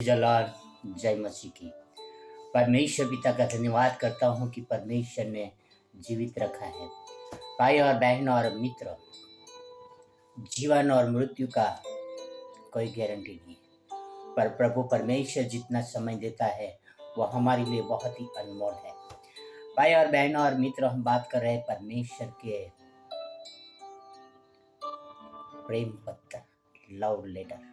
जलाल जय मसीह की। परमेश्वर पिता का धन्यवाद करता हूँ कि परमेश्वर ने जीवित रखा है। भाई और बहन और मित्र, जीवन और मृत्यु का कोई गारंटी नहीं है, पर प्रभु परमेश्वर जितना समय देता है वह हमारे लिए बहुत ही अनमोल है। भाई और बहन और मित्र, हम बात कर रहे हैं परमेश्वर के प्रेम पत्र, लव लेटर।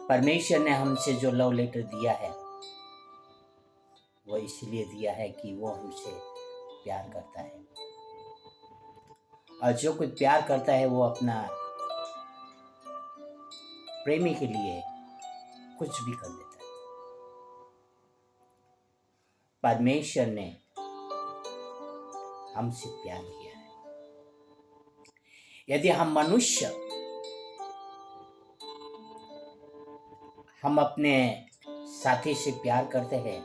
परमेश्वर ने हमसे जो लव लेटर दिया है वो इसलिए दिया है कि वो हमसे प्यार करता है, और जो कोई प्यार करता है वो अपना प्रेमी के लिए कुछ भी कर देता है। परमेश्वर ने हमसे प्यार किया है। यदि हम मनुष्य हम अपने साथी से प्यार करते हैं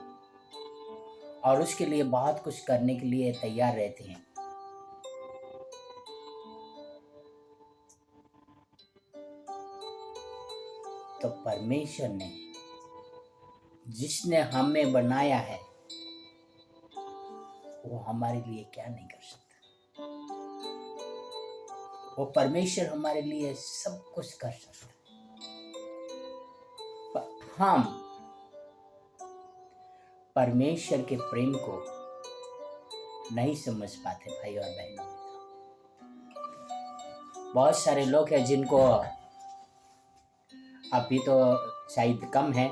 और उसके लिए बहुत कुछ करने के लिए तैयार रहते हैं, तो परमेश्वर ने, जिसने हमें बनाया है, वो हमारे लिए क्या नहीं कर सकता। वो परमेश्वर हमारे लिए सब कुछ कर सकता है। हम परमेश्वर के प्रेम को नहीं समझ पाते। भाई और बहनों, बहुत सारे लोग हैं जिनको अभी तो शायद कम है,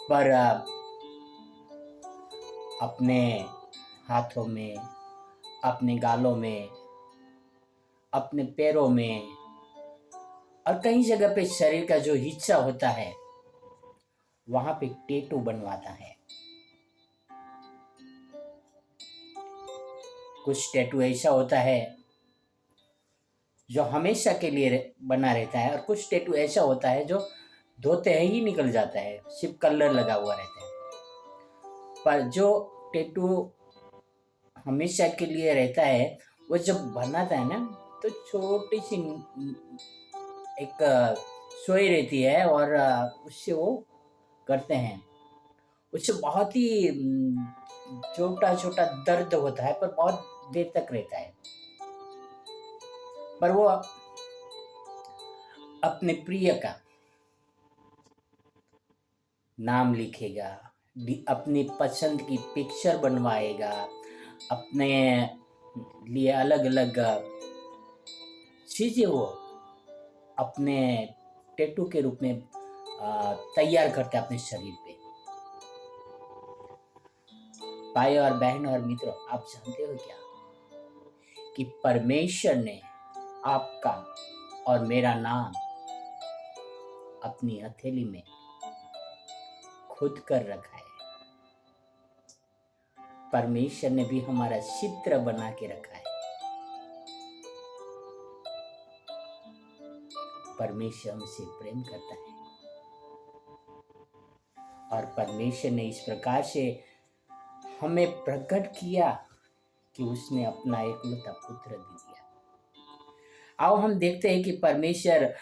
पर अपने हाथों में, अपने गालों में, अपने पैरों में और कई जगह पे शरीर का जो हिस्सा होता है वहां पे टैटू बनवाता है। कुछ टैटू ऐसा होता है जो हमेशा के लिए बना रहता है, और कुछ टैटू ऐसा होता है जो धोते ही निकल जाता है, सिर्फ कलर लगा हुआ रहता है। पर जो टैटू हमेशा के लिए रहता है, वो जब बनाता है ना, तो छोटी सी एक सुई रहती है और उससे वो करते हैं। उससे बहुत ही छोटा छोटा दर्द होता है, पर बहुत देर तक रहता है। पर वो अपने प्रिय का नाम लिखेगा, अपनी पसंद की पिक्चर बनवाएगा, अपने लिए अलग अलग चीजें वो अपने टैटू के रूप में तैयार करते हैं अपने शरीर पे। भाई और बहन और मित्रों, आप जानते हो क्या कि परमेश्वर ने आपका और मेरा नाम अपनी हथेली में खुद कर रखा है। परमेश्वर ने भी हमारा चित्र बना के रखा है। परमेश्वर हमसे प्रेम करता है, और परमेश्वर ने इस प्रकार से हमें प्रकट किया कि उसने अपना एकलौता पुत्र दे दिया। आओ हम देखते हैं कि परमेश्वर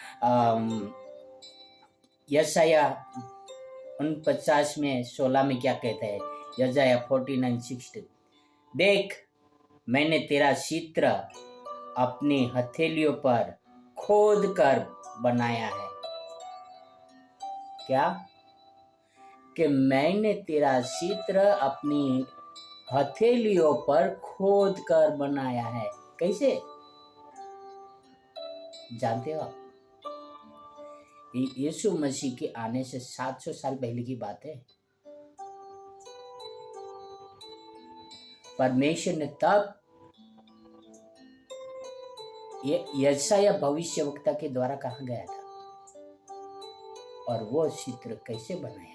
यशाया 49:16 में क्या कहता है। यशाया 49:16, देख मैंने तेरा चित्र अपनी हथेलियों पर खोद कर बनाया है। क्या? कि मैंने तेरा चित्र अपनी हथेलियों पर खोद कर बनाया है। कैसे? जानते हो आप? यीशु मसीह के आने से 700 साल पहले की बात है। परमेश्वर ने तब ये यशाया भविष्यवक्ता के द्वारा कहा गया था, और वो चित्र कैसे बनाया।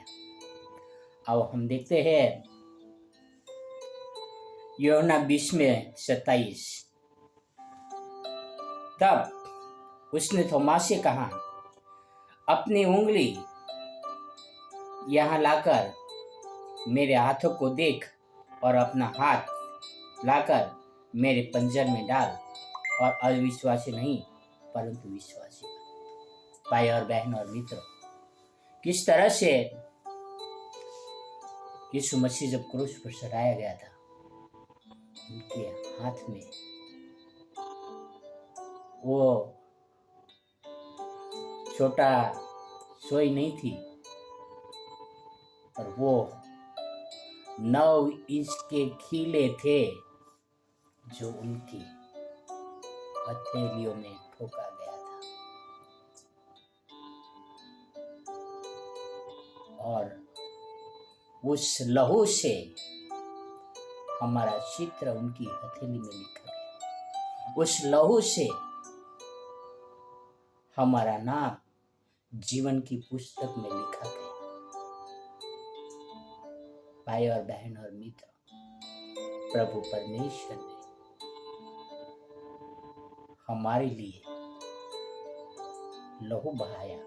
अब हम देखते हैं यूहन्ना 20:27, तब उसने थोमा से कहा, अपनी उंगली यहाँ लाकर मेरे हाथों को देख, और अपना हाथ लाकर मेरे पंजर में डाल, और अविश्वासी नहीं परंतु विश्वासी। भाई और बहन और मित्रों, किस तरह से यीशु मसीह जब क्रूस पर चढ़ाया गया था, उनके हाथ में वो छोटा सोई नहीं थी, पर वो 9 इंच के खीले थे जो उनकी हथेलियों में ठोका गया था, और उस लहू से हमारा चित्र उनकी हथेली में लिखा गया। उस लहू से हमारा नाम जीवन की पुस्तक में लिखा गया। भाई और बहन और मित्र, प्रभु परमेश्वर ने हमारे लिए लहू बहाया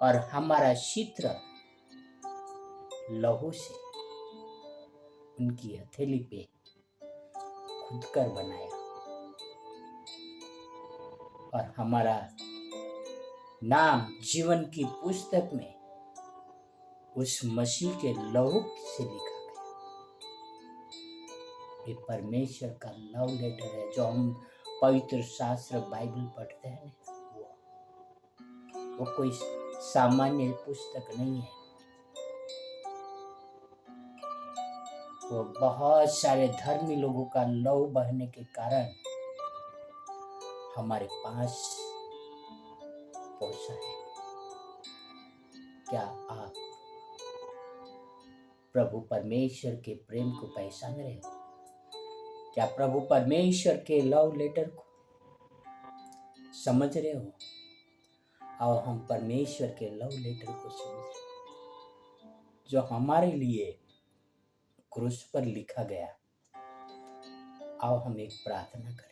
और हमारा चित्र लहू से उनकी हथेली पे खुदकर बनाया, और हमारा नाम जीवन की पुस्तक में उस मसीह के लहू से लिखा गया। ये परमेश्वर का लव लेटर है। जो हम पवित्र शास्त्र बाइबल पढ़ते हैं, वो कोई सामान्य पुस्तक नहीं है। वो बहुत सारे धर्मी लोगों का लहू बहने के कारण हमारे पास पहुंचा है। क्या आप प्रभु परमेश्वर के प्रेम को पहचान रहे हो? क्या प्रभु परमेश्वर के लव लेटर को समझ रहे हो? और हम परमेश्वर के लव लेटर को समझें जो हमारे लिए क्रूस पर लिखा गया। आओ हम एक प्रार्थना करें।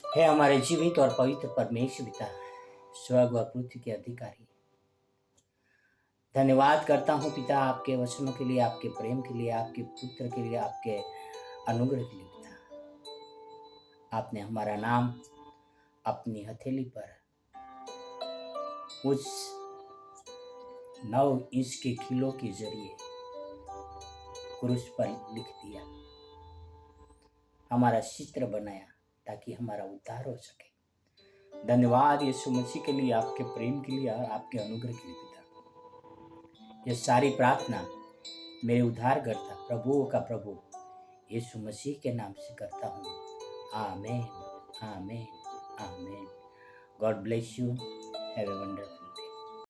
हे हमारे जीवित और पवित्र परमेश्वर पिता, स्वर्ग और पृथ्वी के अधिकारी, धन्यवाद करता हूँ पिता आपके वचनों के लिए, आपके प्रेम के लिए, आपके पुत्र के लिए, आपके अनुग्रह के लिए। पिता, आपने हमारा नाम अपनी हथेली पर उस 9 इंच के खीलों के जरिए क्रूस पर लिख दिया, हमारा चित्र बनाया ताकि हमारा उद्धार हो सके। धन्यवाद यीशु मसीह के लिए, आपके प्रेम के लिए और आपके अनुग्रह के लिए पिता। ये सारी प्रार्थना मेरे उद्धारकर्ता प्रभुओं का प्रभु यीशु मसीह के नाम से करता हूँ। आमीन, आमीन, आमीन। God bless you. Have a wonderful